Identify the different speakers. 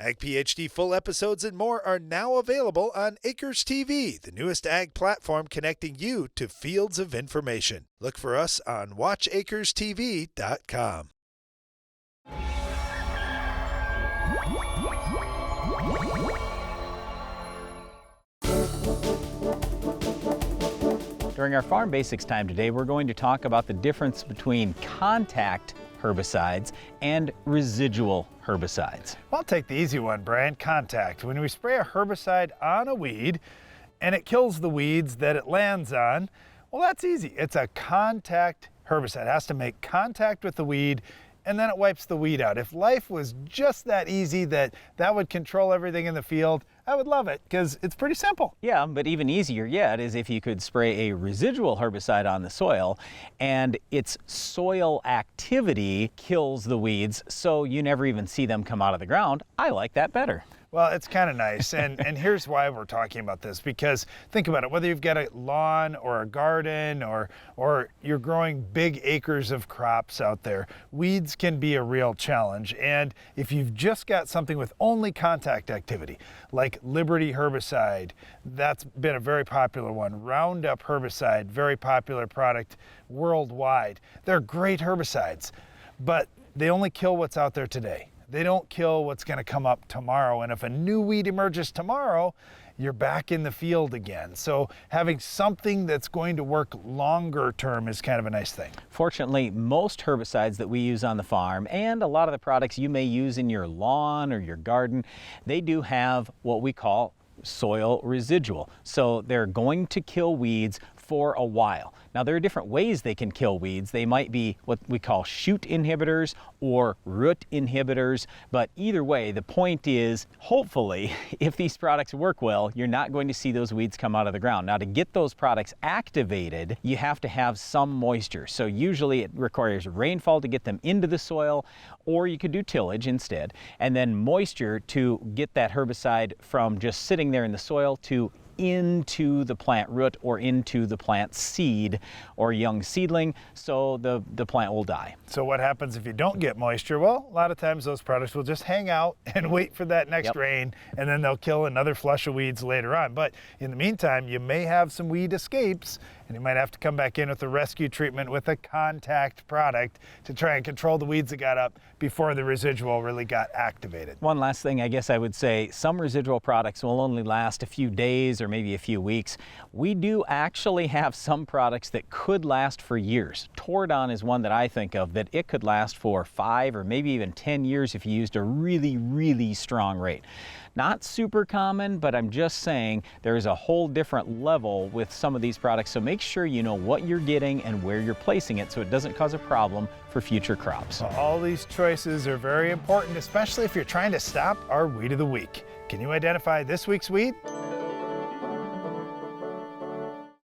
Speaker 1: Ag PhD full episodes and more are now available on Acres TV, the newest ag platform connecting you to fields of information. Look for us on watchacrestv.com.
Speaker 2: During our Farm Basics time today, we're going to talk about the difference between contact herbicides and residual herbicides.
Speaker 1: I'll take the easy one, Brian, contact. When we spray a herbicide on a weed and it kills the weeds that it lands on, well, that's easy. It's a contact herbicide. It has to make contact with the weed and then it wipes the weed out. If life was just that easy that would control everything in the field, I would love it because it's pretty simple.
Speaker 2: Yeah, but even easier yet is if you could spray a residual herbicide on the soil and its soil activity kills the weeds so you never even see them come out of the ground. I like that better.
Speaker 1: Well, it's kind of nice, and here's why we're talking about this, because think about it, whether you've got a lawn or a garden or you're growing big acres of crops out there, weeds can be a real challenge. And if you've just got something with only contact activity, like Liberty herbicide, that's been a very popular one. Roundup herbicide, very popular product worldwide. They're great herbicides, but they only kill what's out there today. They don't kill what's going to come up tomorrow. And if a new weed emerges tomorrow, you're back in the field again. So having something that's going to work longer term is kind of a nice thing.
Speaker 2: Fortunately, most herbicides that we use on the farm and a lot of the products you may use in your lawn or your garden, they do have what we call soil residual. So they're going to kill weeds for a while. Now there are different ways they can kill weeds. They might be what we call shoot inhibitors or root inhibitors, but either way, the point is, hopefully, if these products work well, you're not going to see those weeds come out of the ground. Now to get those products activated, you have to have some moisture. So usually it requires rainfall to get them into the soil, or you could do tillage instead, and then moisture to get that herbicide from just sitting there in the soil to into the plant root or into the plant seed or young seedling, so the plant will die.
Speaker 1: So what happens if you don't get moisture? Well, a lot of times those products will just hang out and wait for that next rain, and then they'll kill another flush of weeds later on. But in the meantime, you may have some weed escapes, and you might have to come back in with a rescue treatment with a contact product to try and control the weeds that got up before the residual really got activated.
Speaker 2: One last thing I guess I would say, some residual products will only last a few days or maybe a few weeks. We do actually have some products that could last for years. Tordon is one that I think of that it could last for 5 or maybe even 10 years if you used a really, really strong rate. Not super common, but I'm just saying there is a whole different level with some of these products, so make sure you know what you're getting and where you're placing it so it doesn't cause a problem for future crops.
Speaker 1: Well, all these choices are very important, especially if you're trying to stop our weed of the week. Can you identify this week's weed?